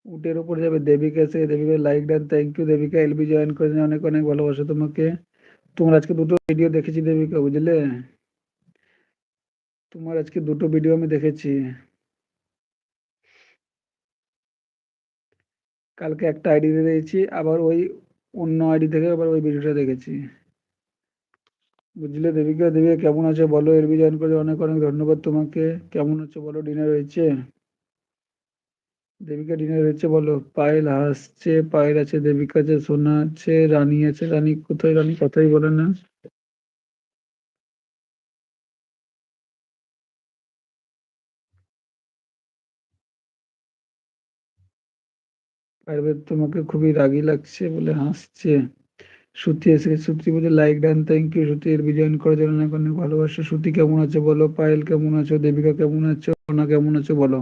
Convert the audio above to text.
উটের উপর যাবে দেবিকা, সে Debika like done, thank you Debika, LB join করেছে, অনেক অনেক ভালোবাসা তোমাকে। তোমার আজকে দুটো ভিডিও দেখেছি দেবিকা, বুঝলে? তোমার আজকে দুটো ভিডিও আমি দেখেছি। কালকে একটা আইডি দিয়ে দিয়েছি, আবার ওই অন্য আইডি থেকে আবার ওই ভিডিওটা দেখেছি। বুঝলে দেবিকা? দেবিকা কেমন আছে বলো, এলবি জয়েন করে অনেক অনেক ধন্যবাদ তোমাকে। কেমন আছো বলো, ডিনার হয়েছে? দেবিকা ডিনার হয়েছে বলো। পায়েল হাসছে, পায়েল আছে, দেবিকা আছে, সোনা আছে, রানী আছে। রানী কোথায়? রানী কথাই বলে না। পায়েল বলে, তোমাকে খুবই রাগী লাগছে বলে হাসছে। শ্রুতি এসে, শ্রুতি বলে লাইক ডান, থ্যাংক ইউ শ্রুতি, এর জয়েন করার জন্য অনেক অনেক ভালোবাসা। শ্রুতি কেমন আছে বলো, পায়েল কেমন আছো, দেবিকা কেমন আছো, সোনা কেমন আছো বলো।